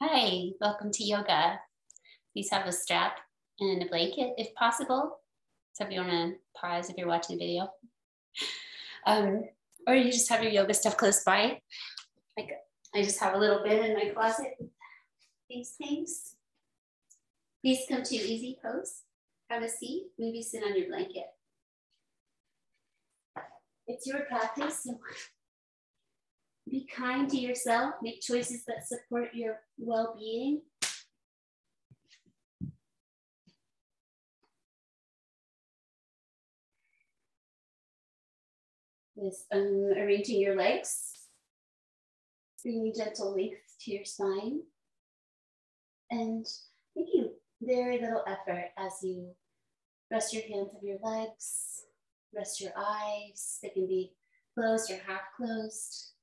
Hi, welcome to yoga. Please have a strap and a blanket if possible. So if you want to pause if you're watching the video. Or you just have your yoga stuff close by. Like I just have a little bin in my closet with these things. Please come to easy pose. Have a seat, maybe sit on your blanket. It's your practice, so be kind to yourself. Make choices that support your well-being. With arranging your legs, bringing gentle length to your spine, and making very little effort as you rest your hands of your legs, rest your eyes. They can be closed or half closed.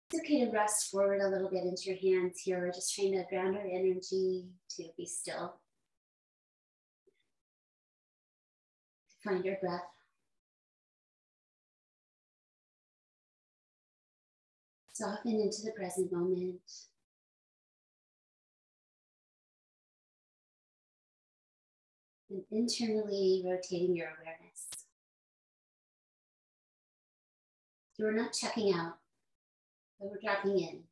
It's okay to rest forward a little bit into your hands here. We're just trying to ground our energy to be still, to find your breath. Soften into the present moment. And internally rotating your awareness. So we're not checking out, but we're dropping in.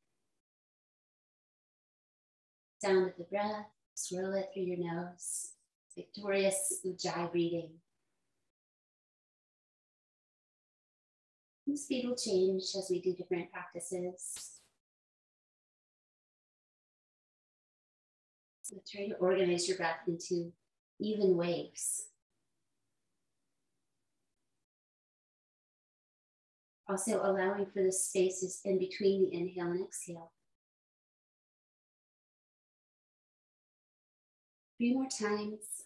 Sound of the breath, swirl it through your nose. Victorious Ujjayi breathing. And speed will change as we do different practices. So try to organize your breath into even waves. Also allowing for the spaces in between the inhale and exhale. 3 more times.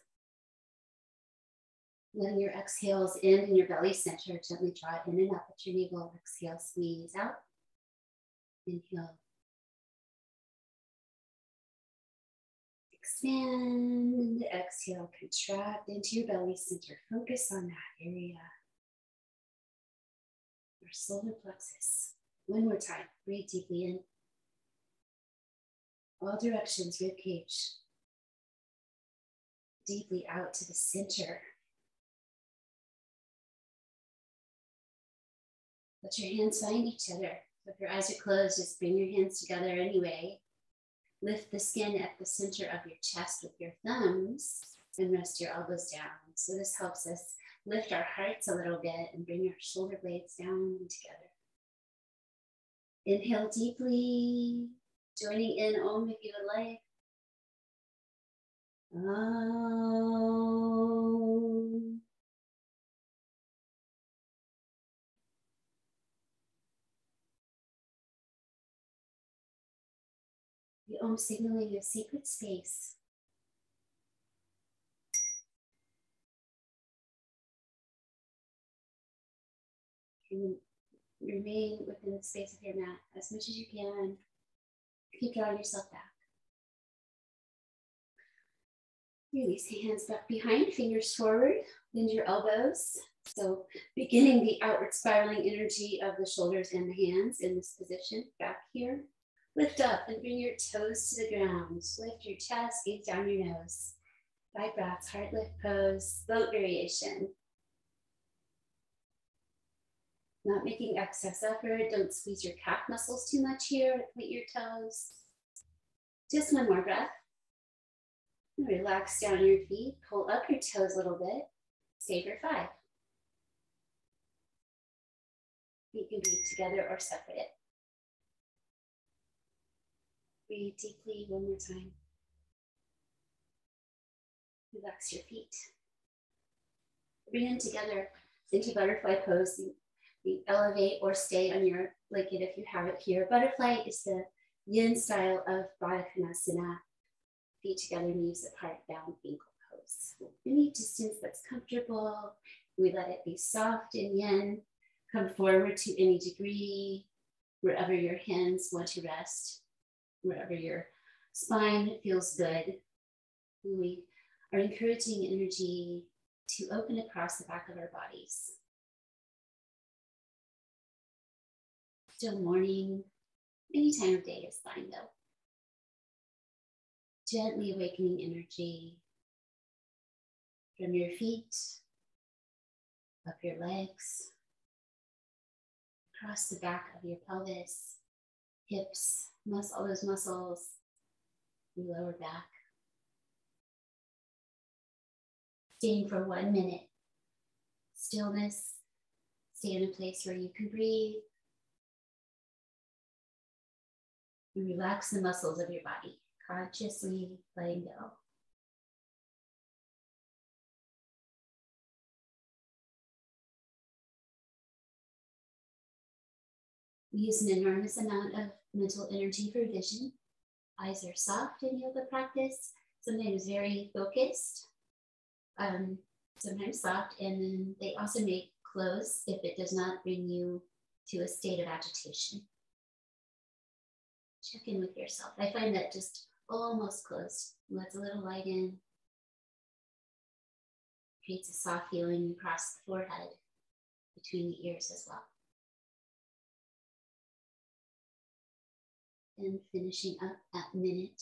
Letting your exhales end in your belly center. Gently draw it in and up at your navel. Exhale, squeeze out. Inhale. Expand. Exhale, contract into your belly center. Focus on that area. Your solar plexus. 1 more time. Breathe deeply in. All directions, rib cage. Deeply out to the center. Let your hands find each other. If your eyes are closed, just bring your hands together anyway. Lift the skin at the center of your chest with your thumbs and rest your elbows down. So this helps us lift our hearts a little bit and bring our shoulder blades down together. Inhale deeply, joining in Om if you would like. Om. The Om signaling a secret space. And remain within the space of your mat as much as you can. Keep drawing yourself back. Release the hands back behind, fingers forward, bend your elbows. So beginning the outward spiraling energy of the shoulders and the hands in this position, back here. Lift up and bring your toes to the ground. Lift your chest, gaze down your nose. 5 breaths, heart lift pose, boat variation. Not making excess effort. Don't squeeze your calf muscles too much here to point your toes. Just 1 more breath. And relax down your feet. Pull up your toes a little bit. Stay for 5. Feet can be together or separate. Breathe deeply 1 more time. Relax your feet. Bring them together into butterfly pose. You elevate or stay on your blanket if you have it here. Butterfly is the yin style of Baddha Konasana. Feet together, knees apart, down ankle pose. Any distance that's comfortable. We let it be soft and yin. Come forward to any degree, wherever your hands want to rest, wherever your spine feels good. We are encouraging energy to open across the back of our bodies. Still morning, Any time of day is fine though. Gently awakening energy from your feet, up your legs, across the back of your pelvis, hips, all those muscles, your lower back. Staying for 1 minute. Stillness. Stay in a place where you can breathe. And relax the muscles of your body, consciously letting go. We use an enormous amount of mental energy for vision. Eyes are soft in yoga practice, sometimes very focused, sometimes soft, and then they also make close if it does not bring you to a state of agitation. Check in with yourself. I find that just almost closed lets a little light in, creates a soft feeling across the forehead, between the ears as well. And finishing up that minute.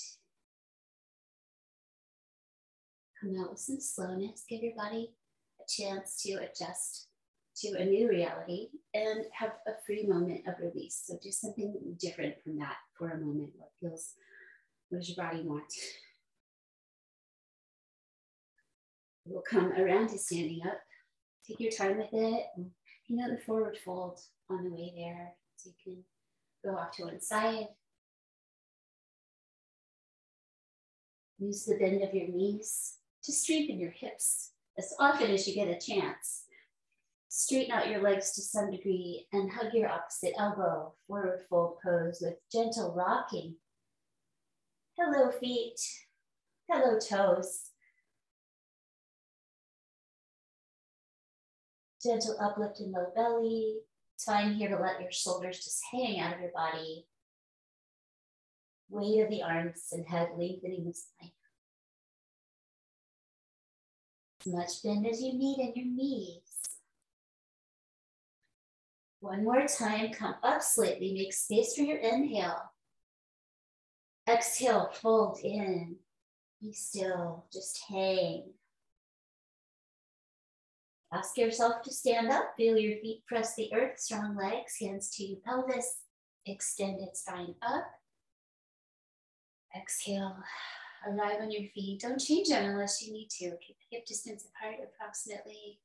Come out with some slowness. Give your body a chance to adjust to a new reality and have a free moment of release. So do something different from that for a moment. What does your body want? We'll come around to standing up. Take your time with it. You know the forward fold on the way there. So you can go off to one side. Use the bend of your knees to strengthen your hips as often as you get a chance. Straighten out your legs to some degree and hug your opposite elbow. Forward fold pose with gentle rocking. Hello feet, hello toes. Gentle uplift in low belly. It's fine here to let your shoulders just hang out of your body. Weight of the arms and head lengthening the spine. As much bend as you need in your knees. One more time, come up slightly, make space for your inhale. Exhale, fold in. Be still, just hang. Ask yourself to stand up, feel your feet press the earth, strong legs, hands to your pelvis, extended spine up. Exhale, arrive on your feet. Don't change them unless you need to. Keep hip distance apart approximately.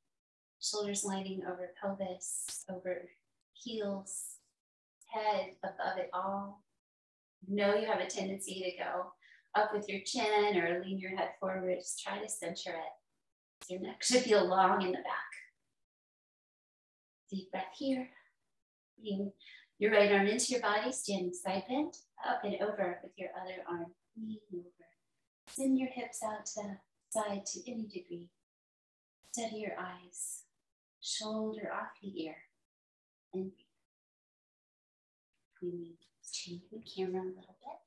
Shoulders lining over pelvis, over heels, head above it all. Know you have a tendency to go up with your chin or lean your head forward. Just try to center it. Your neck should feel long in the back. Deep breath here. Bring your right arm into your body, standing side bend, up and over with your other arm. Lean over. Send your hips out to the side to any degree. Steady your eyes. Shoulder off the ear. And breathe. We change the camera a little bit.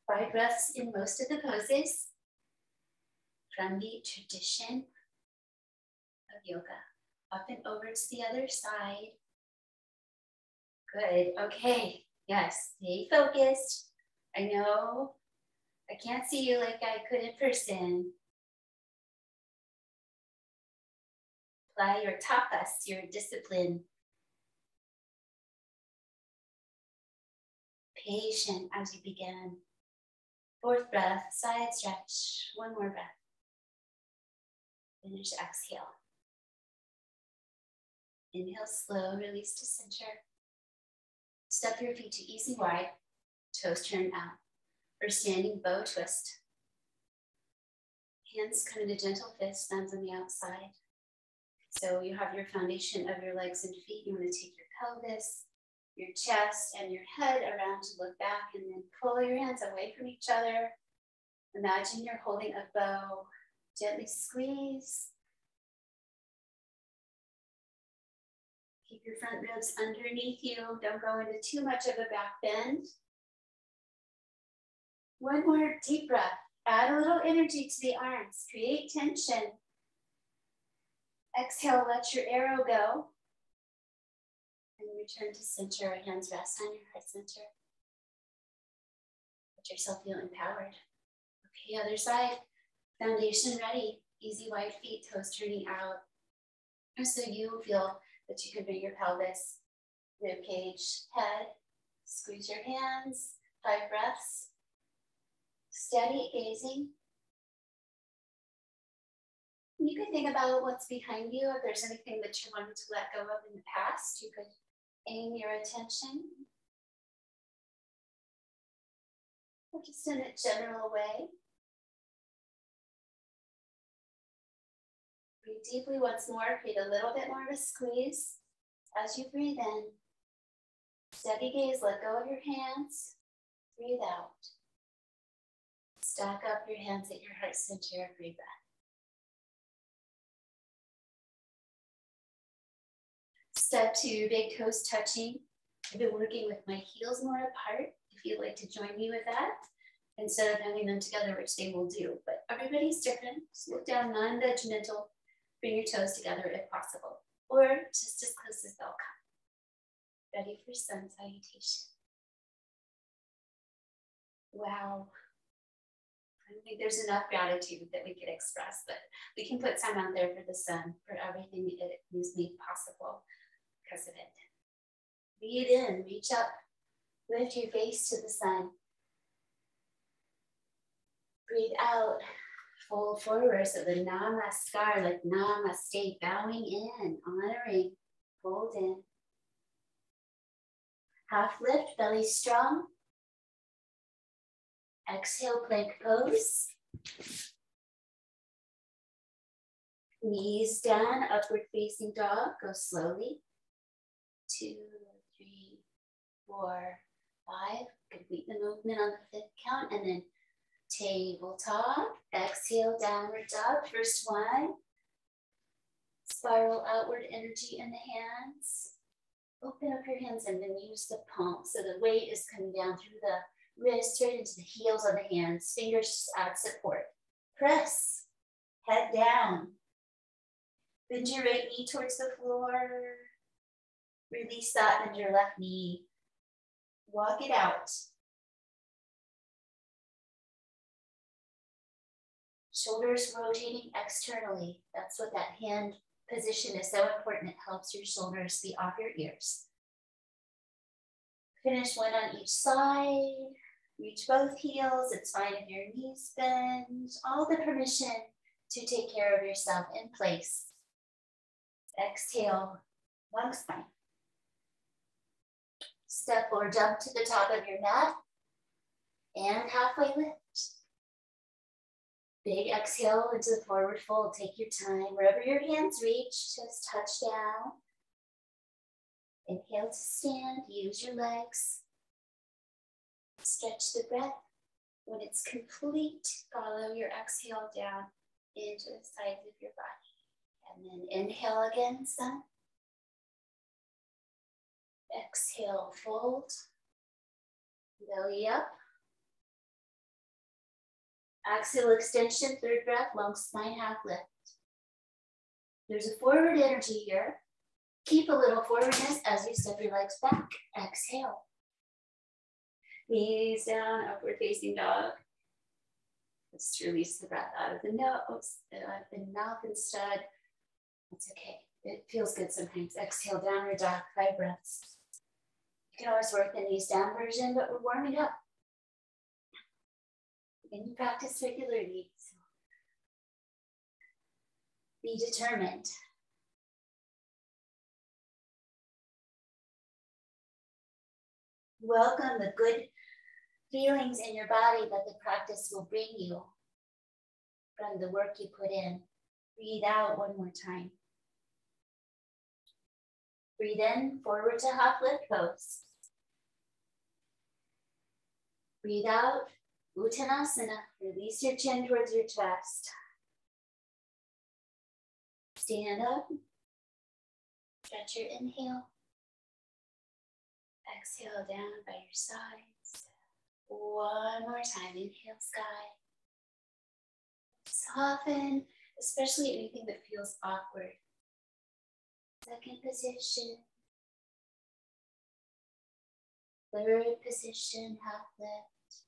5 breaths in most of the poses from the tradition of yoga. Up and over to the other side. Good, okay, yes, stay focused. I know I can't see you like I could in person. Apply your tapas, your discipline. Patient as you begin. 4th breath, side stretch. 1 more breath. Finish, exhale. Inhale, slow, release to center. Step your feet to easy wide. Toes turn out. For standing bow twist. Hands come into gentle fist, thumbs on the outside. So you have your foundation of your legs and feet. You want to take your pelvis, your chest, and your head around to look back, and then pull your hands away from each other. Imagine you're holding a bow. Gently squeeze. Keep your front ribs underneath you. Don't go into too much of a back bend. 1 more deep breath. Add a little energy to the arms. Create tension. Exhale, let your arrow go. And return to center. Hands rest on your heart center. Let yourself feel empowered. Okay, other side. Foundation ready. Easy wide feet, toes turning out. So you feel that you can bring your pelvis, rib cage, head. Squeeze your hands. 5 breaths. Steady gazing. You can think about what's behind you. If there's anything that you wanted to let go of in the past, you could aim your attention. Or just in a general way. Breathe deeply once more. Create a little bit more of a squeeze. As you breathe in, steady gaze, let go of your hands. Breathe out. Stack up your hands at your heart center. Breathe back. Step 2, big toes touching. I've been working with my heels more apart. If you'd like to join me with that, instead of having them together, which they will do. But everybody's different. Just look down, non-judgmental. Bring your toes together if possible, or just as close as they'll come. Ready for sun salutation. Wow. I don't think there's enough gratitude that we could express, but we can put some out there for the sun, for everything it is made possible because of it. Breathe in, reach up, lift your face to the sun. Breathe out, fold forward, so the namaskar, like namaste, bowing in, honoring, fold in. Half lift, belly strong. Exhale, plank pose. Knees down, upward facing dog. Go slowly. 2, 3, 4, 5. Complete the movement on the 5th count. And then tabletop. Exhale, downward dog. First one. Spiral outward energy in the hands. Open up your hands and then use the palm. So the weight is coming down through the wrists right into the heels of the hands. Fingers add support. Press. Head down. Bend your right knee towards the floor. Release that, bend your left knee. Walk it out. Shoulders rotating externally. That's what that hand position is so important. It helps your shoulders be off your ears. Finish one on each side. Reach both heels. It's fine if your knees bend. All the permission to take care of yourself in place. Exhale, long spine. Step or jump to the top of your mat and halfway lift. Big exhale into the forward fold. Take your time. Wherever your hands reach, just touch down. Inhale to stand. Use your legs. Stretch the breath. When it's complete, follow your exhale down into the sides of your body. And then inhale again, sun. Exhale, fold. Belly up. Axial extension, 3rd breath, long spine, half lift. There's a forward energy here. Keep a little forwardness as you step your legs back. Exhale. Knees down, upward facing dog. Let's release the breath out of the nose, out of the mouth instead. It's okay. It feels good sometimes. Exhale, downward dog, 5 breaths. You can always work the knees down version, but we're warming up. And you practice regularly. So be determined. Welcome the good feelings in your body that the practice will bring you from the work you put in. Breathe out one more time. Breathe in, forward to half lift pose. Breathe out, Uttanasana. Release your chin towards your chest. Stand up. Stretch your inhale. Exhale down by your sides. One more time. Inhale, sky. Soften, especially anything that feels awkward. Second position. Third position, half lift.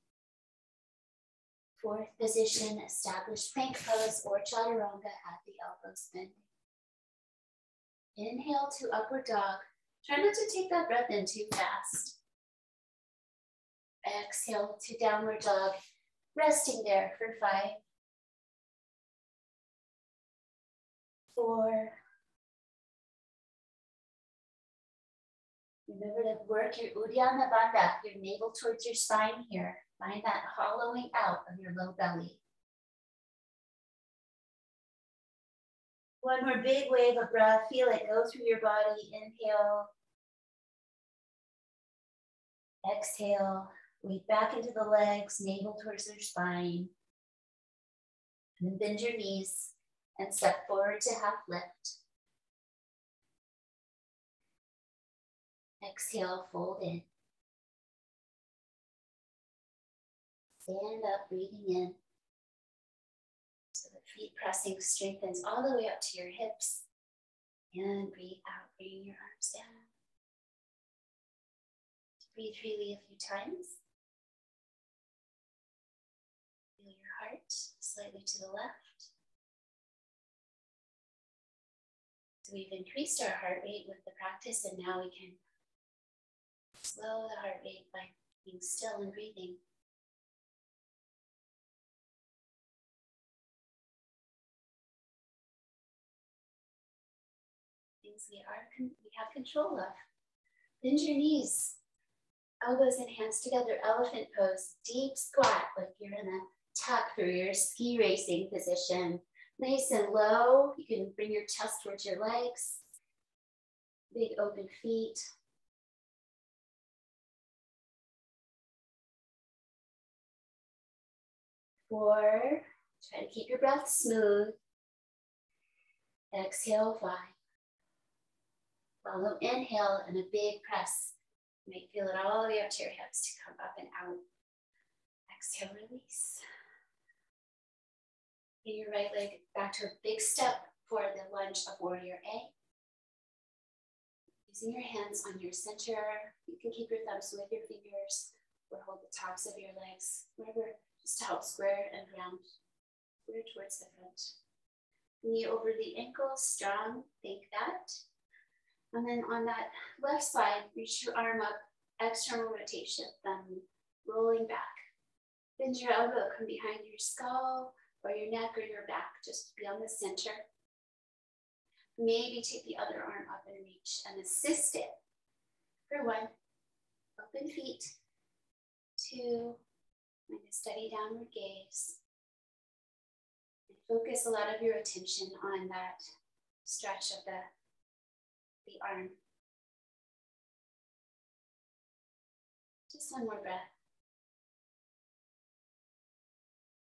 Fourth position, established plank pose or chaturanga at the elbows bending. Inhale to upward dog. Try not to take that breath in too fast. Exhale to downward dog. Resting there for 5, 4. Remember to work your Uddiyana Bandha, your navel towards your spine here. Find that hollowing out of your low belly. One more big wave of breath. Feel it go through your body. Inhale. Exhale. Weight back into the legs, navel towards your spine. And then bend your knees and step forward to half lift. Exhale, fold in. Stand up, breathing in. So the feet pressing strengthens all the way up to your hips. And breathe out, bring your arms down. Breathe freely a few times. Feel your heart slightly to the left. So we've increased our heart rate with the practice, and now we can slow the heart rate by being still and breathing. Things we have control of. Bend your knees, elbows and hands together, elephant pose, deep squat, like you're in a tuck through your ski racing position. Nice and low. You can bring your chest towards your legs. Big open feet. Four. Try to keep your breath smooth. Exhale, 5. Follow inhale and a big press. You may feel it all the way up to your hips to come up and out. Exhale, release. Bring your right leg back to a big step for the lunge of warrior A. Using your hands on your center, you can keep your thumbs with your fingers or hold the tops of your legs, whatever, just to help square and round, square towards the front. Knee over the ankle, strong, think that. And then on that left side, reach your arm up, external rotation, thumb rolling back. Bend your elbow, come behind your skull or your neck or your back, just be on the center. Maybe take the other arm up and reach and assist it. For 1, open feet. 2, find a steady downward gaze. And focus a lot of your attention on that stretch of the arm. Just one more breath.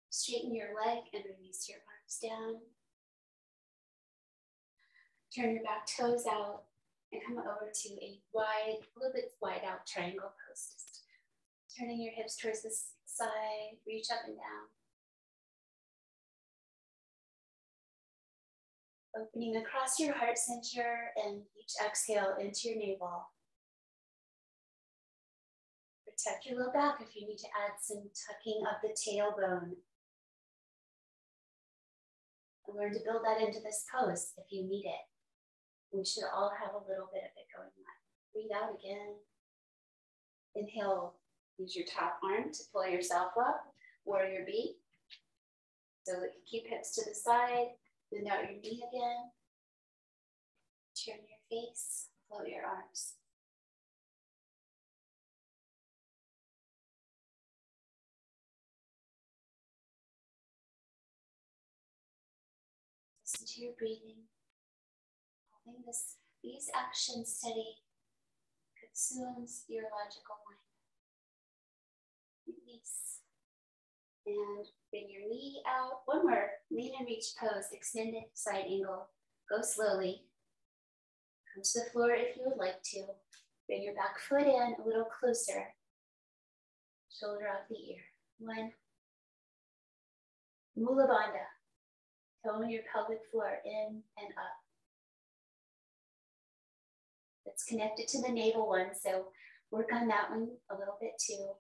Straighten your leg and release your arms down. Turn your back toes out and come over to a little bit wide out triangle pose. Just turning your hips towards the side, reach up and down. Opening across your heart center and each exhale into your navel. Protect your low back if you need to add some tucking of the tailbone. And learn to build that into this pose if you need it. We should all have a little bit of it going on. Breathe out again. Inhale, use your top arm to pull yourself up, warrior B. So that you keep hips to the side. Bend out your knee again. Turn your face, float your arms. Listen to your breathing. Holding these actions steady consumes your logical mind. Release. And bring your knee out. One more. Lean and reach pose. Extended side angle. Go slowly. Come to the floor if you would like to. Bring your back foot in a little closer. Shoulder off the ear. 1. Mula Bandha. Tone your pelvic floor in and up. that's connected to the navel one. So work on that one a little bit too.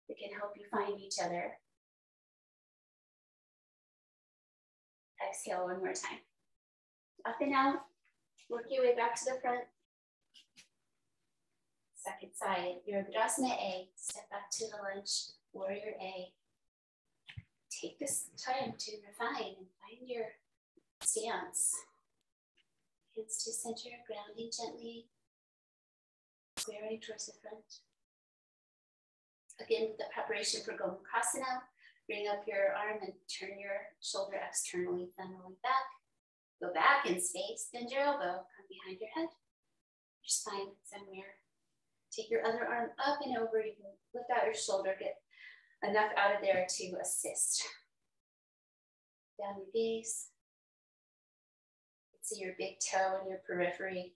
It can help you find each other. Exhale one more time. Up and out. Work your way back to the front. Second side, Virabhadrasana A. Step back to the lunge, Warrior A. Take this time to refine and find your stance. Hands to center, grounding gently, squaring towards the front. Again, with the preparation for Gomukhasana, bring up your arm and turn your shoulder externally, funneling back. Go back in space, bend your elbow, come behind your head, your spine somewhere. Take your other arm up and over. You can lift out your shoulder, get enough out of there to assist. Down your gaze. See your big toe and your periphery.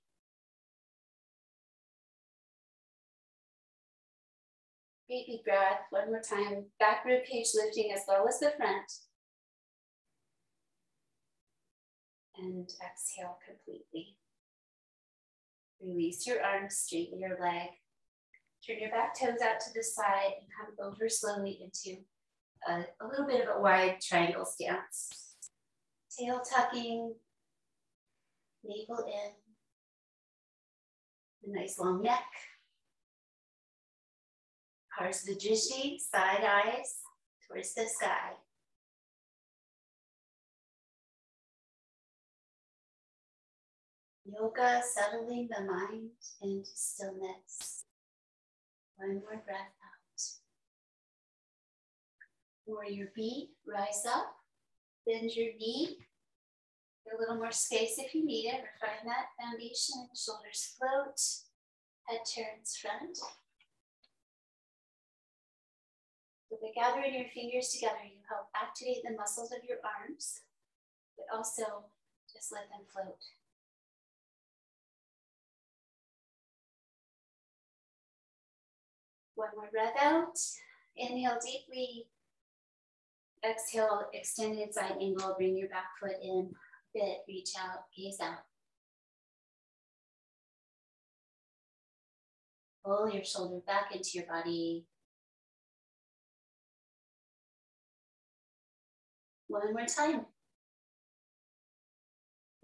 Deep breath, one more time. Back rib cage lifting as low as the front. And exhale completely. Release your arms, straighten your leg. Turn your back toes out to the side and come over slowly into a little bit of a wide triangle stance. Tail tucking, navel in, a nice long neck. Parsvajrishti, side eyes towards the sky. Yoga, settling the mind into stillness. One more breath out. Warrior B, rise up, bend your knee. Get a little more space if you need it. Refine that foundation. Shoulders float, head turns front. So by gathering your fingers together, you help activate the muscles of your arms, but also just let them float. One more breath out. Inhale deeply. Exhale, extended side angle. Bring your back foot in a bit. Reach out, gaze out. Pull your shoulder back into your body. One more time.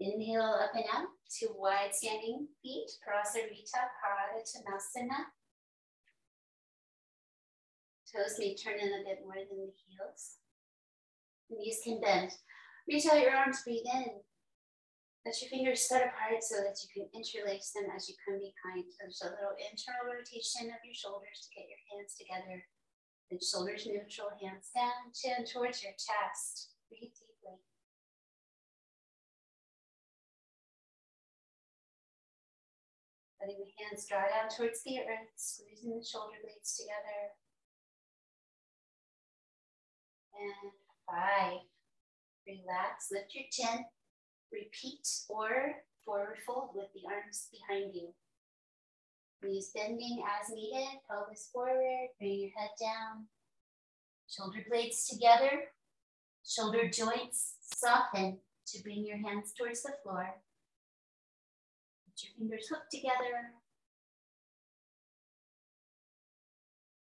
Inhale up and out to wide standing feet. Prasarita Paradhanasana. Toes may turn in a bit more than the heels. Knees can bend. Reach out your arms, breathe in. Let your fingers spread apart so that you can interlace them as you come behind. So there's a little internal rotation of your shoulders to get your hands together. Then shoulders neutral, hands down, chin towards your chest. Breathe deeply. Letting the hands draw down towards the earth, squeezing the shoulder blades together. And 5. Relax, lift your chin. Repeat or forward fold with the arms behind you. Knees bending as needed, pelvis forward, bring your head down. Shoulder blades together. Shoulder joints soften to bring your hands towards the floor. Let your fingers hook together.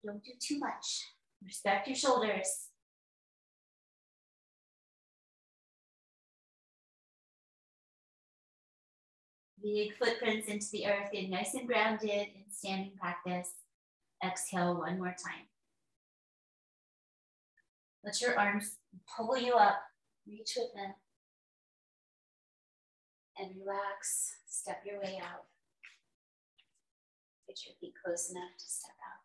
Don't do too much. Respect your shoulders. Big footprints into the earth, getting nice and grounded in standing practice. Exhale one more time. Let your arms pull you up, reach with them, and relax. Step your way out. Get your feet close enough to step out.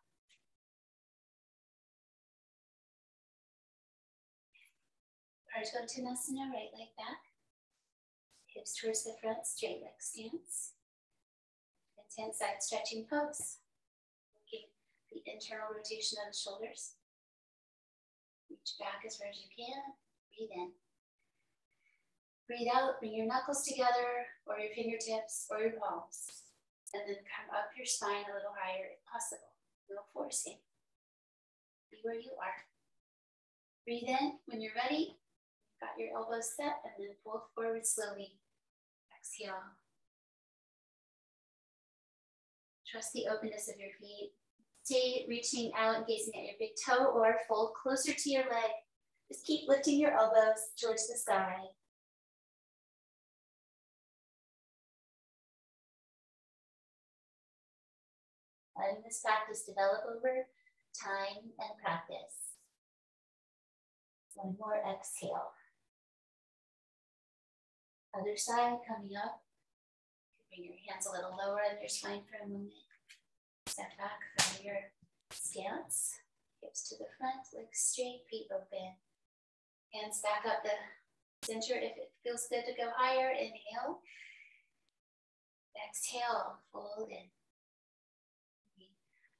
Parsvajrasana, right leg back. Hips towards the front, straight leg stance. Intense side stretching pose. Looking the internal rotation of the shoulders. Reach back as far as you can. Breathe in. Breathe out, bring your knuckles together, or your fingertips, or your palms. And then come up your spine a little higher if possible. No forcing. Be where you are. Breathe in when you're ready. Got your elbows set, and then pull forward slowly. Exhale. Trust the openness of your feet. Stay reaching out and gazing at your big toe or fold closer to your leg. Just keep lifting your elbows towards the sky. Letting this practice develop over time and practice. One more exhale. Other side coming up. Bring your hands a little lower on your spine for a moment. Step back from your stance. Hips to the front, legs straight, feet open. Hands back up the center if it feels good to go higher. Inhale. Exhale, fold in.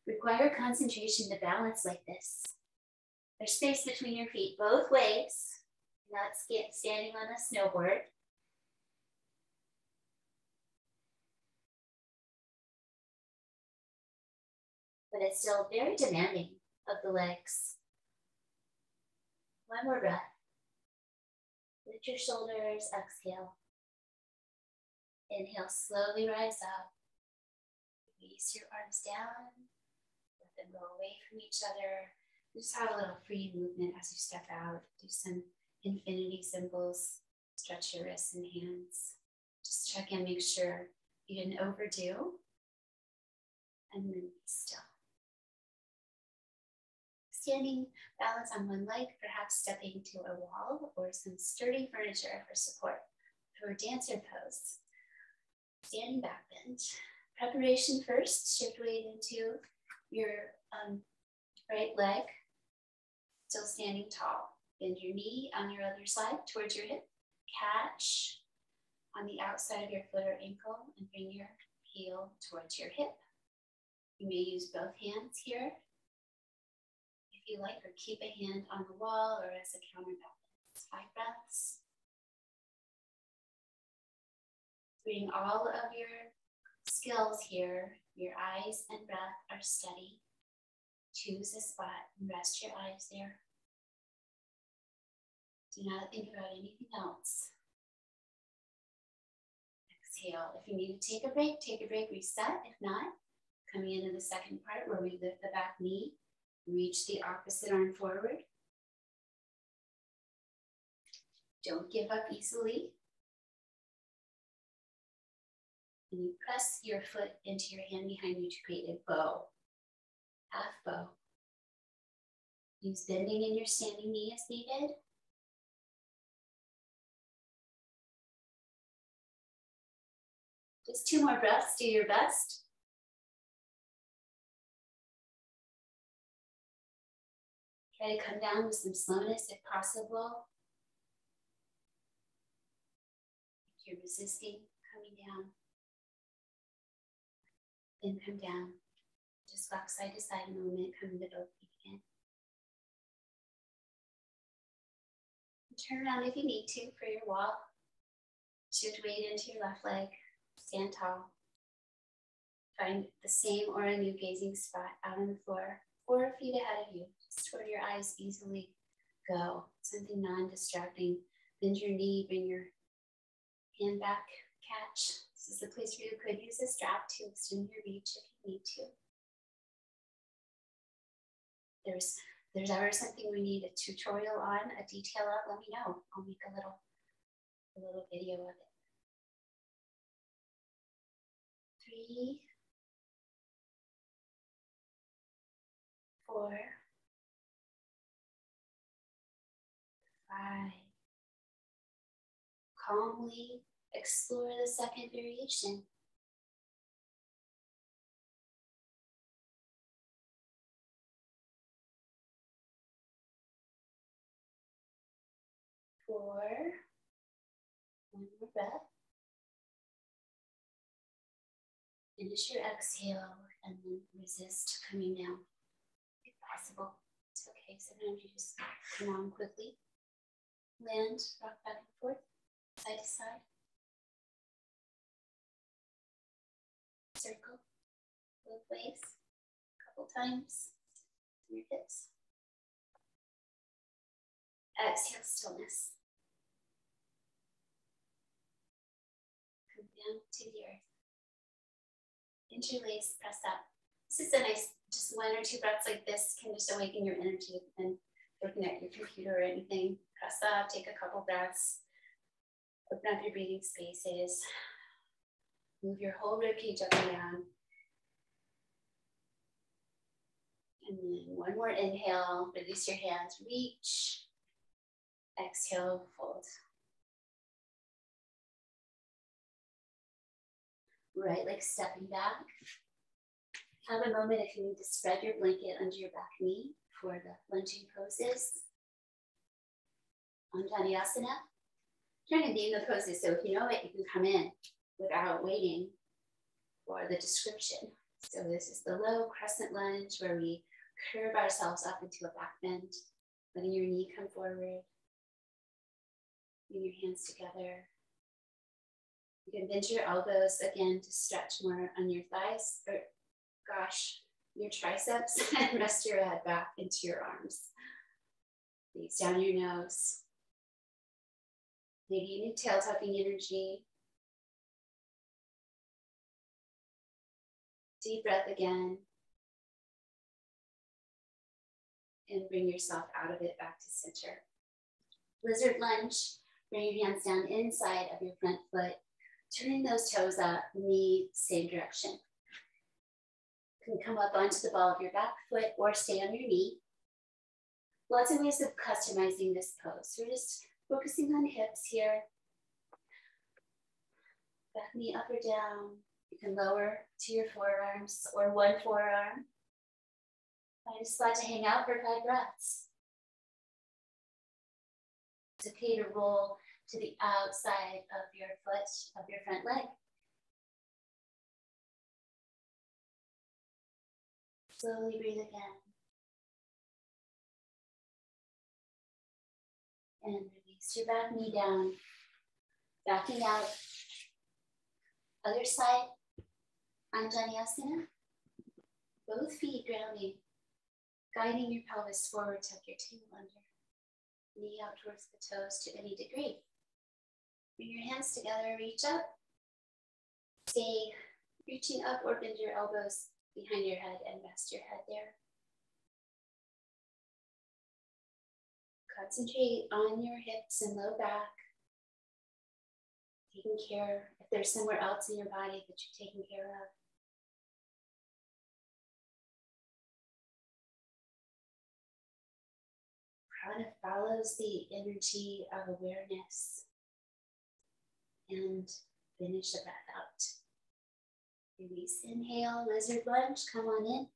Require concentration to balance like this. There's space between your feet both ways. Not standing on a snowboard. But it's still very demanding of the legs. One more breath. Lift your shoulders, exhale. Inhale, slowly rise up. Release your arms down. Let them go away from each other. Just have a little free movement as you step out. Do some infinity symbols. Stretch your wrists and hands. Just check in, make sure you didn't overdo. And then be still. Standing balance on one leg, perhaps stepping to a wall or some sturdy furniture for support. For dancer pose. Standing back bend. Preparation first, shift weight into your right leg. Still standing tall. Bend your knee on your other side towards your hip. Catch on the outside of your foot or ankle and bring your heel towards your hip. You may use both hands here if you like, or keep a hand on the wall or as a counterbalance. 5 breaths. Bring all of your skills here. Your eyes and breath are steady. Choose a spot and rest your eyes there. Do not think about anything else. Exhale. If you need to take a break, reset. If not, coming into the second part where we lift the back knee, reach the opposite arm forward. Don't give up easily. And you press your foot into your hand behind you to create a bow, half bow. Use bending in your standing knee as needed. Just 2 more breaths, do your best. Try to come down with some slowness if possible. If you're resisting coming down, then come down. Just rock side to side a moment, come to both feet again. Turn around if you need to for your walk. Shift weight into your left leg. Stand tall. Find the same or a new gazing spot out on the floor, 4 feet ahead of you, just where your eyes easily go. Something non-distracting. Bend your knee, bring your hand back, catch. This is the place where you could use a strap to extend your reach if you need to. There's ever something we need a tutorial on, a detail of, let me know. I'll make a little video of it. 3, 4, 5. Calmly explore the second variation. 4. One more breath. Finish your exhale and then resist coming down if possible. It's okay. Sometimes you just come on quickly. Land, rock back and forth, side to side. Circle both ways a couple times. Your hips. Exhale, stillness. Come down to the earth. interlace, press up. This is a nice, just 1 or 2 breaths like this can just awaken your energy. And looking at your computer or anything, press up, take a couple breaths, open up your breathing spaces, move your whole ribcage up and down. And then one more inhale, release your hands, reach. Exhale, fold. Right leg stepping back. Have a moment if you need to spread your blanket under your back knee for the lunging poses. On Dhanasana, trying to name the poses, so if you know it, you can come in without waiting for the description. So this is the low crescent lunge where we curve ourselves up into a back bend, letting your knee come forward, bring your hands together. You can bend your elbows again to stretch more on your thighs, or your triceps, and rest your head back into your arms. Gaze down your nose. Maybe you need tail tucking energy. Deep breath again. And bring yourself out of it back to center. Lizard lunge. Bring your hands down inside of your front foot. Turning those toes up, knee same direction. You can come up onto the ball of your back foot or stay on your knee. Lots of ways of customizing this pose. We're just focusing on hips here. Back knee up or down. You can lower to your forearms or one forearm. Find a spot to hang out for 5 breaths. It's okay to roll to the outside of your foot, of your front leg. Slowly breathe again. And release your back knee down. Backing out. Other side. Anjaneyasana. Both feet grounding. Guiding your pelvis forward, tuck your tail under. Knee out towards the toes to any degree. Bring your hands together, reach up. Stay reaching up or bend your elbows behind your head and rest your head there. Concentrate on your hips and low back. Taking care, if there's somewhere else in your body that you're taking care of. Prana follows the energy of awareness. And finish the breath out. Release, inhale, lizard lunge, come on in.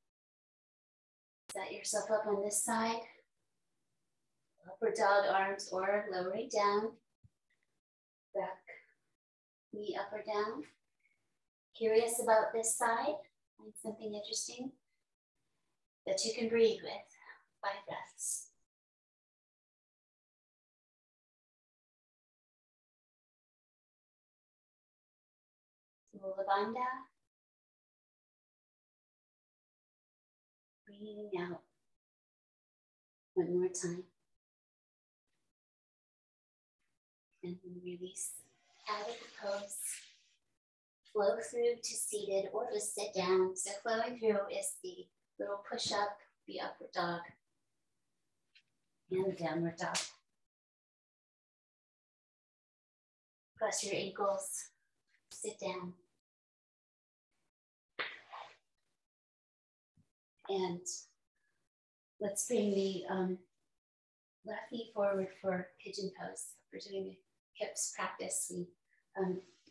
Set yourself up on this side. Upward dog arms or lowering down. Back, knee up or down. Curious about this side? Find something interesting that you can breathe with. 5 breaths. Mula Bandha. Breathing out. One more time. And then release out of the pose. Flow through to seated or just sit down. So flowing through is the little push up, the upward dog, and the downward dog. Cross your ankles, sit down. And let's bring the left knee forward for pigeon pose. We're doing a hips practice. We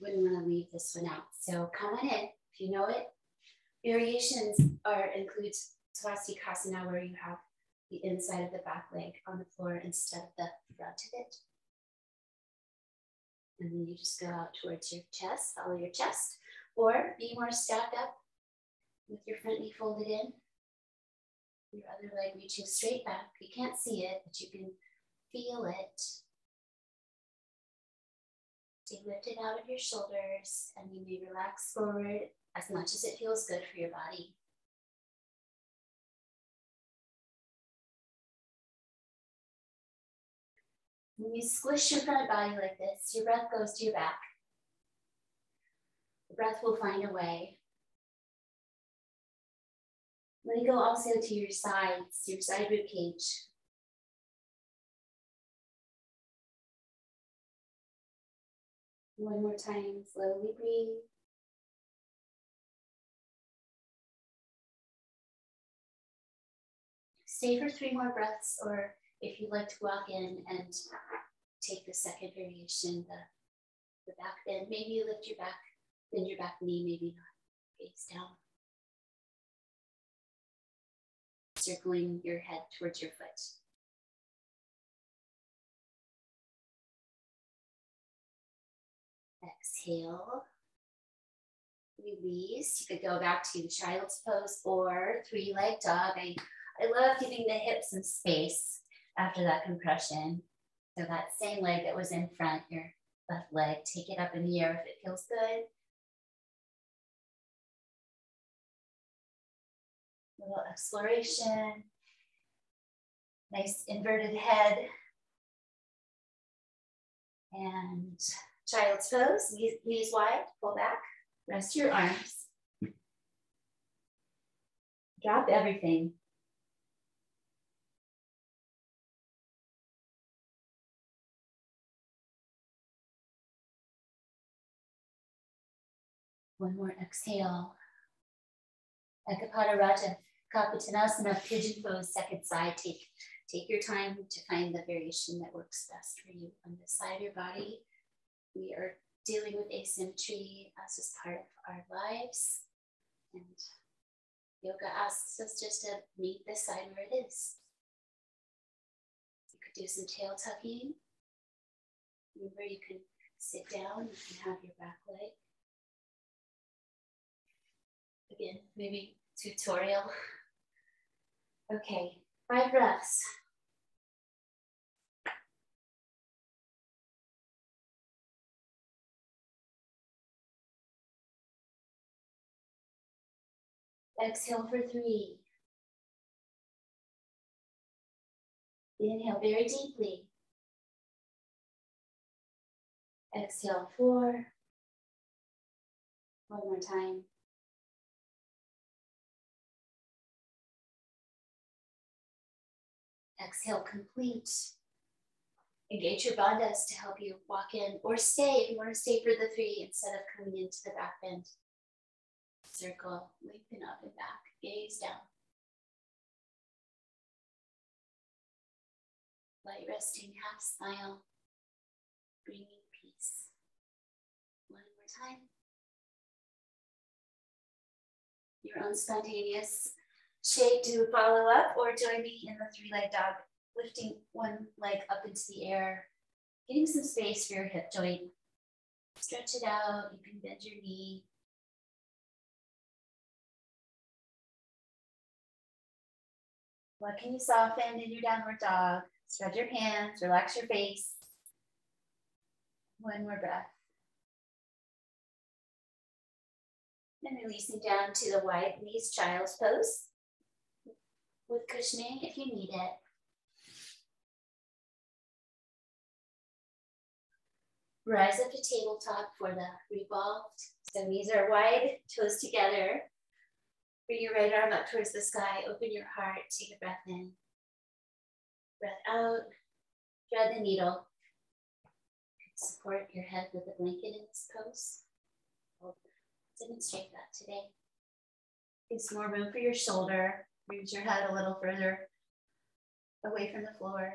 wouldn't want to leave this one out. So come on in, if you know it. Variations include swastikasana, where you have the inside of the back leg on the floor instead of the front of it. And then you just go out towards your chest, follow your chest, or be more stacked up with your front knee folded in. Your other leg reaching straight back. You can't see it, but you can feel it. Stay lifted out of your shoulders, and you may relax forward as much as it feels good for your body. When you squish your front body like this, your breath goes to your back. The breath will find a way Let me go also to your sides, your side rib cage. One more time, slowly breathe. Stay for 3 more breaths, or if you'd like to walk in and take the second variation, the back bend, maybe you lift your back, bend your back knee, maybe not, face down. Circling your head towards your foot. Exhale. Release. You could go back to child's pose or 3-leg dog. I love giving the hips some space after that compression. So that same leg that was in front, your left leg, take it up in the air if it feels good. A little exploration. Nice inverted head. And child's pose, knees wide, pull back, rest your arms. Drop everything. One more exhale. Ekapada Raja, Kapitanasana, pigeon pose, second side. Take your time to find the variation that works best for you on this side of your body. We are dealing with asymmetry as just part of our lives. And yoga asks us just to meet this side where it is. You could do some tail tucking. Remember, you can sit down, you can have your back leg. Again, maybe tutorial. Okay, 5 breaths. Exhale for 3. Inhale very deeply. Exhale 4. One more time. Exhale complete. Engage your bandhas to help you walk in, or stay if you want to stay for the 3 instead of coming into the back bend. Circle, lengthen up and back, gaze down. Light resting, half smile, bringing peace. One more time. Your own spontaneous shape to follow up, or join me in the 3-leg dog, lifting one leg up into the air, getting some space for your hip joint. Stretch it out, you can bend your knee. What can you soften in your downward dog? Spread your hands, relax your face. One more breath. And releasing down to the wide knees child's pose with cushioning if you need it. Rise up to tabletop for the revolved. So knees are wide, toes together. Bring your right arm up towards the sky. Open your heart. Take a breath in. Breath out. Thread the needle. Support your head with a blanket in this pose. We'll demonstrate that today. Give some more room for your shoulder. Raise your head a little further away from the floor.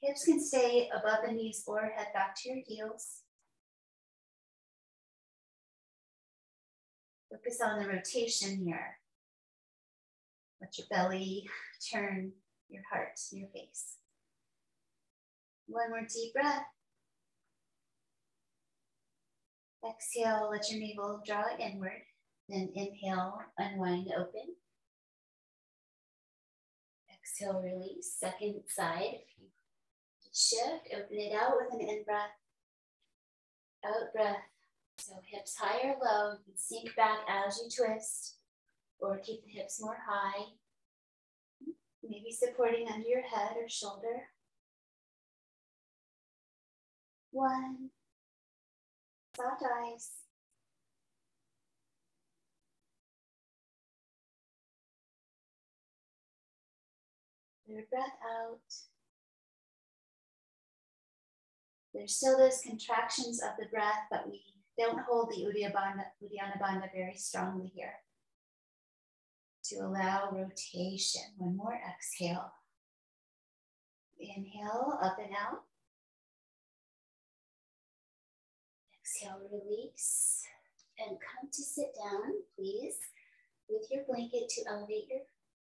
Hips can stay above the knees or head back to your heels. Focus on the rotation here. Let your belly turn, your heart, your face. One more deep breath. Exhale, let your navel draw inward. Then inhale, unwind, open. Exhale, release. Second side. If you shift, open it out with an in breath. Out breath. So hips high or low. You can sink back as you twist, or keep the hips more high. Maybe supporting under your head or shoulder. 1. Soft eyes. your breath out. There's still those contractions of the breath, but we don't hold the Uddiyana Bandha very strongly here. To allow rotation. One more exhale. Inhale, up and out. Exhale, release. And come to sit down, please, with your blanket to elevate your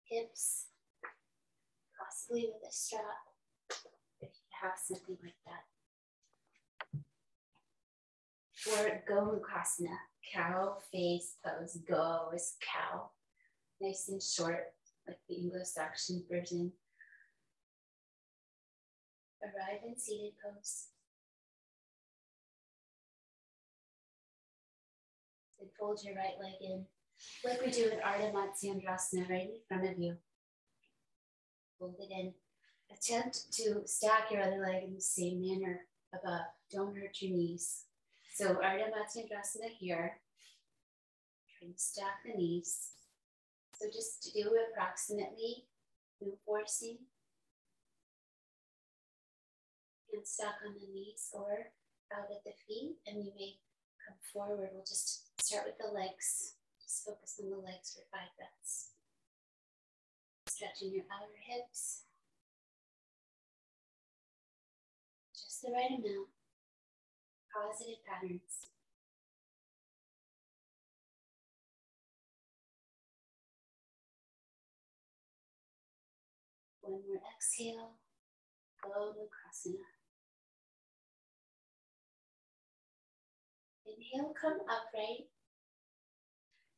hips, possibly with a strap, if you have something like that. For Gomukhasana, cow face pose. Go is cow. Nice and short, like the Anglo-Saxon version. Arrive in seated pose. And fold your right leg in, like we do in Ardha Matsyendrasana, right in front of you. Fold it in. Attempt to stack your other leg in the same manner above. Don't hurt your knees. So Ardha Matsyendrasana here. Try and stack the knees. So just do approximately, no forcing. And stack on the knees or out at the feet, and you may come forward. We'll just start with the legs. Just focus on the legs for 5 breaths. Stretching your outer hips. Just the right amount. Positive patterns. One more exhale. Gomukhasana. Inhale, come upright.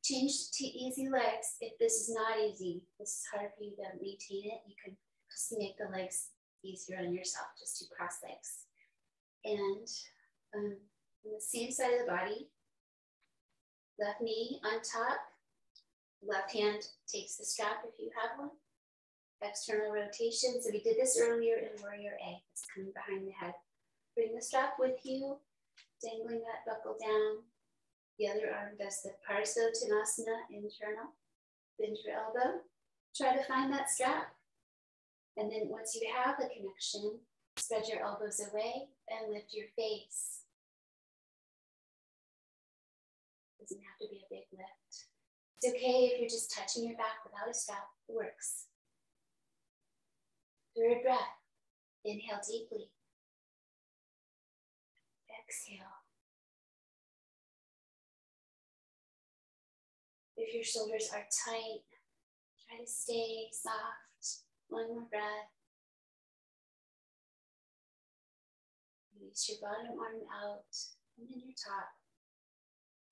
Change to easy legs. If this is not easy, this is hard for you to maintain it, you can just make the legs easier on yourself. Just do cross legs. And on the same side of the body, left knee on top, left hand takes the strap if you have one. External rotation. So we did this earlier in Warrior A. It's coming behind the head. Bring the strap with you, dangling that buckle down. The other arm does the Parsvottanasana internal. Bend your elbow. Try to find that strap. And then once you have the connection, spread your elbows away and lift your face. Doesn't have to be a big lift. It's okay if you're just touching your back without a strap. It works. 3rd breath. Inhale deeply. Exhale. If your shoulders are tight, try to stay soft. One more breath. Release your bottom arm out and then your top.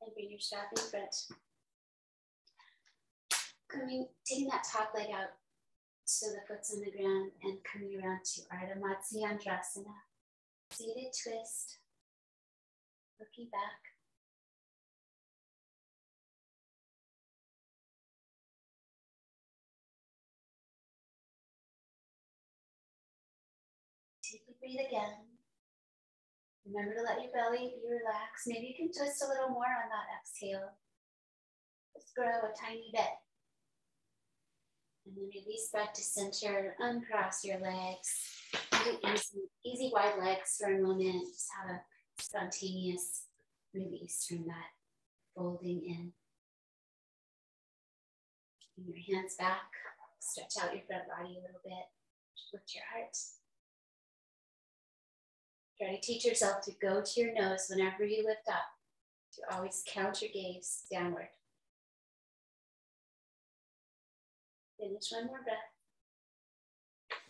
And bring your strap in front. Taking that top leg out so the foot's on the ground and coming around to Ardha Matsyendrasana. Seated twist. Looking back. Deeply breathe again. Remember to let your belly be relaxed. Maybe you can twist a little more on that exhale. Just grow a tiny bit. And then release back to center. Uncross your legs. Do easy wide legs for a moment. Just have a spontaneous release from that folding in. Bring your hands back. Stretch out your front body a little bit. Lift your heart. Try to teach yourself to go to your nose whenever you lift up. To always count your gaze downward. Finish one more breath.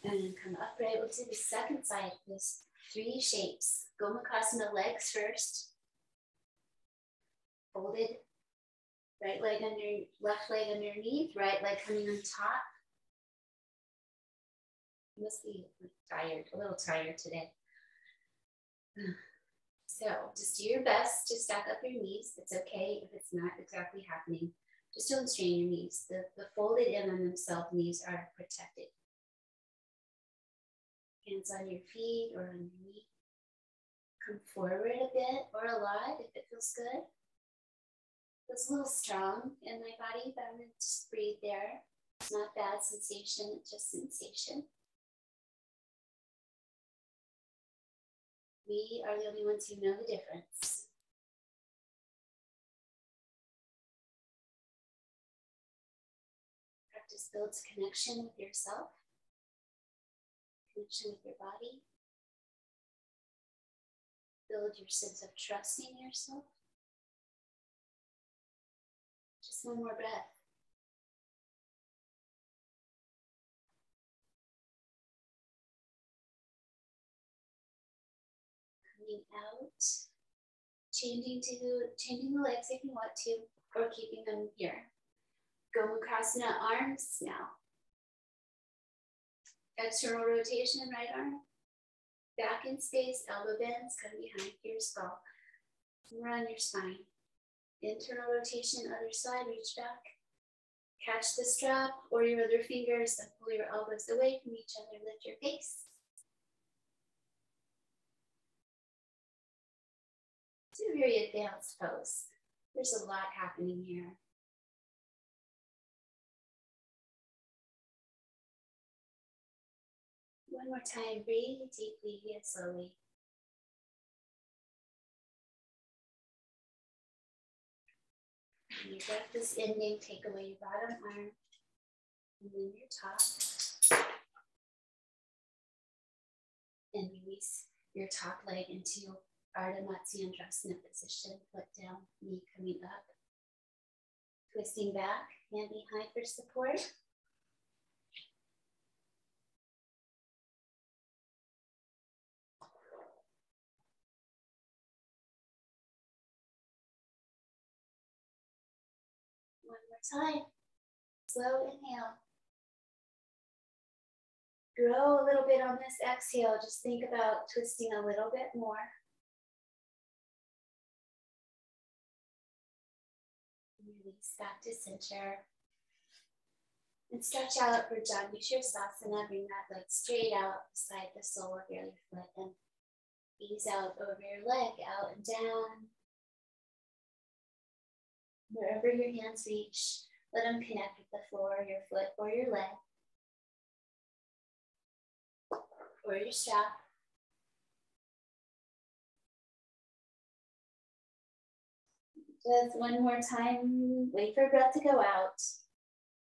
And then come upright. We'll do the second side. There's 3 shapes. Gomukhasana, legs first. Folded. Right leg under, left leg underneath. Right leg coming on top. You must be tired, a little tired today. So just do your best to stack up your knees. It's okay if it's not exactly happening. Just don't strain your knees. The folded in on themselves knees are protected. Hands on your feet or on your knee. Come forward a bit or a lot if it feels good. Feels a little strong in my body, but I'm going to just breathe there. It's not bad sensation, it's just sensation. We are the only ones who know the difference. Practice builds connection with yourself, connection with your body. Build your sense of trusting yourself. Just one more breath. Coming out, changing the legs if you want to, or keeping them here. Gomukhasana arms now. External rotation, right arm. Back in space, elbow bends, come behind your skull. Run your spine. Internal rotation, other side, reach back. Catch the strap or your other fingers and pull your elbows away from each other. Lift your face. It's a very advanced pose. There's a lot happening here. One more time, breathe deeply and slowly. When your breath is ending, take away your bottom arm and then your top. And release your top leg into Ardha Matsyendrasana position, foot down, knee coming up. Twisting back, hand behind for support. One more time. Slow inhale. Grow a little bit on this exhale. Just think about twisting a little bit more. Release back to center. And stretch out for Janu sirsasana. Bring that leg straight out beside the sole of your foot and ease out over your leg, out and down. Wherever your hands reach, let them connect with the floor, your foot, or your leg, or your strap. Just one more time, wait for breath to go out.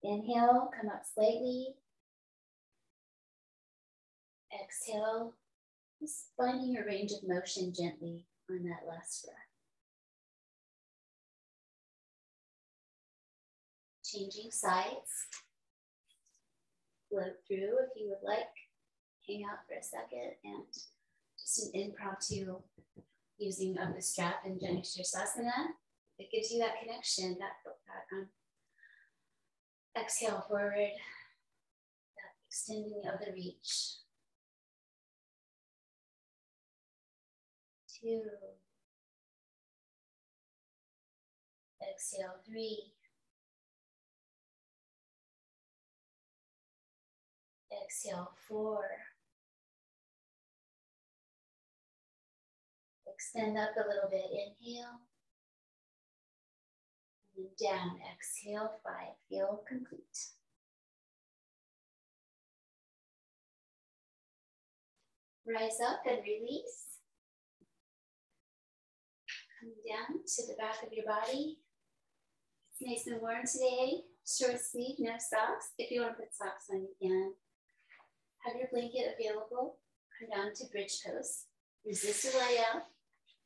Inhale, come up slightly. Exhale, just finding your range of motion gently on that last breath. Changing sides. Float through if you would like. Hang out for a second and just an impromptu using of the strap in Janu sirsasana. It gives you that connection, that exhale forward, that extending of the reach. 2. Exhale, 3. Exhale, 4. Extend up a little bit, inhale. And down, exhale, 5. Feel complete. Rise up and release. Come down to the back of your body. It's nice and warm today. Short sleeve, no socks. If you want to put socks on, you can. Have your blanket available. Come down to bridge pose. Resist a lay down.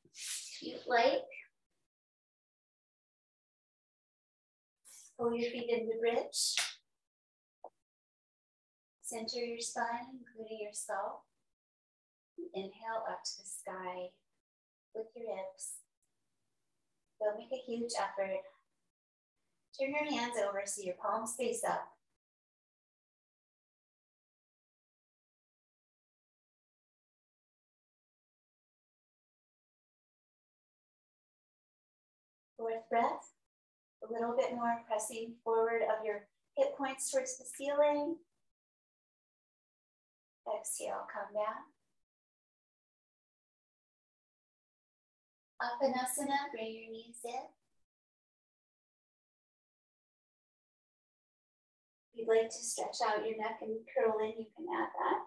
If you'd like, pull your feet into bridge. Center your spine, including your skull. Inhale up to the sky with your hips. Don't make a huge effort. Turn your hands over so your palms face up. Fourth breath, a little bit more pressing forward of your hip points towards the ceiling. Exhale, come down. Apanasana, bring your knees in. If you'd like to stretch out your neck and curl in, you can add that.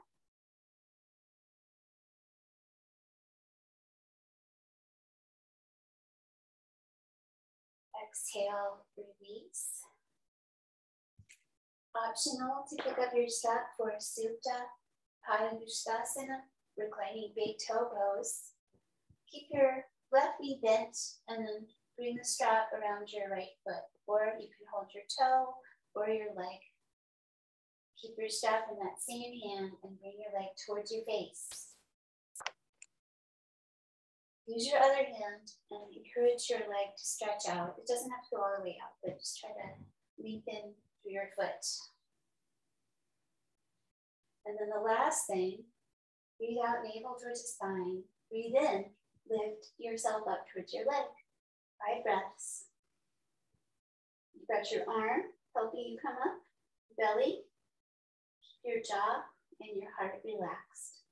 Exhale, release. Optional to pick up your step for Supta Padangusthasana, reclining big toe pose. Keep your left knee bent and then bring the strap around your right foot, or you can hold your toe or your leg. Keep your strap in that same hand and bring your leg towards your face. Use your other hand and encourage your leg to stretch out. It doesn't have to go all the way out, but just try to lengthen through your foot. And then the last thing, breathe out, navel towards the spine. Breathe in, lift yourself up towards your leg. 5 breaths. You've got your arm helping you come up, belly. Keep your jaw and your heart relaxed.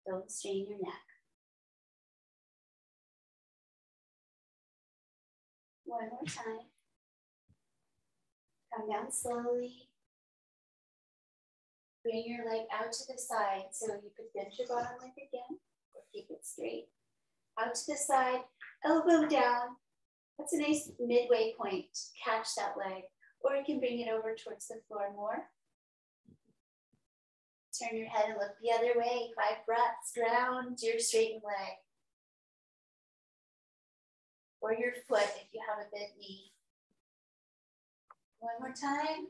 Don't strain your neck. One more time. Come down slowly. Bring your leg out to the side so you could bend your bottom leg again or keep it straight. Out to the side, elbow down. That's a nice midway point to catch that leg. Or you can bring it over towards the floor more. Turn your head and look the other way. 5 breaths. Ground your straightened leg. Or your foot if you have a bent knee. One more time.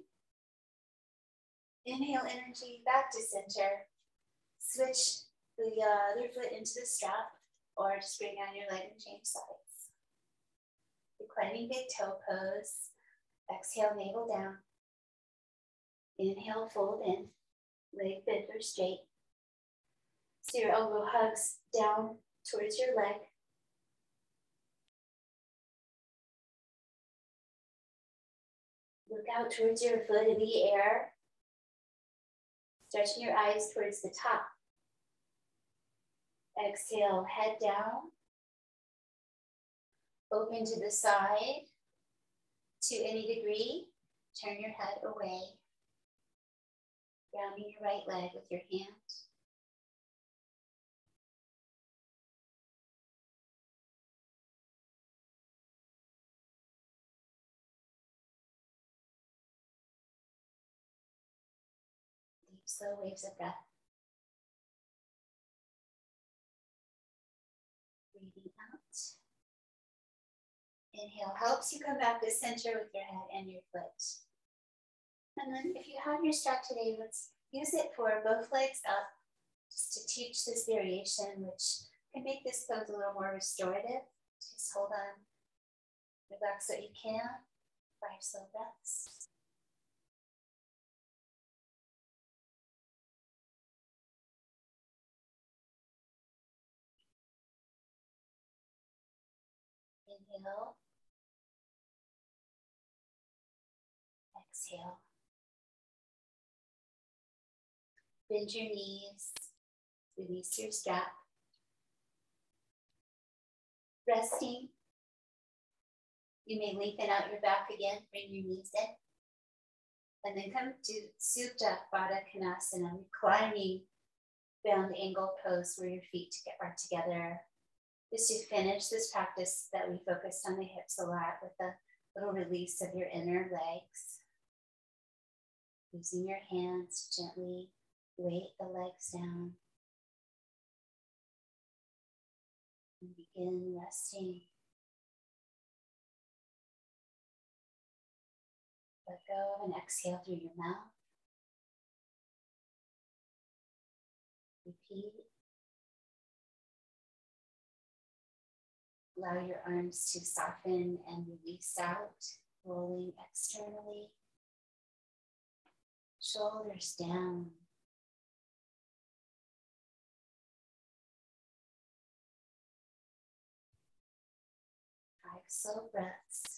Inhale energy back to center. Switch the other foot into the strap or just bring down your leg and change sides. Reclining big toe pose. Exhale, navel down. Inhale, fold in. Leg bent or straight. So your elbow hugs down towards your leg. Look out towards your foot in the air. Stretching your eyes towards the top. Exhale, head down. Open to the side. To any degree, turn your head away. Grounding your right leg with your hand. Deep, slow waves of breath. Breathing out. Inhale helps you come back to center with your head and your foot. And then if you have your strap today, let's use it for both legs up, just to teach this variation, which can make this pose a little more restorative. Just hold on, relax what you can, 5 slow breaths. Inhale. Exhale. Bend your knees. Release your strap. Resting. You may lengthen out your back again. Bring your knees in. And then come to Supta Padangusthasana, reclining bound angle pose where your feet are together. Just to finish this practice that we focused on the hips a lot with a little release of your inner legs. Using your hands to gently weight the legs down. And begin resting. Let go and exhale through your mouth. Repeat. Allow your arms to soften and release out, rolling externally. Shoulders down. 5 slow breaths.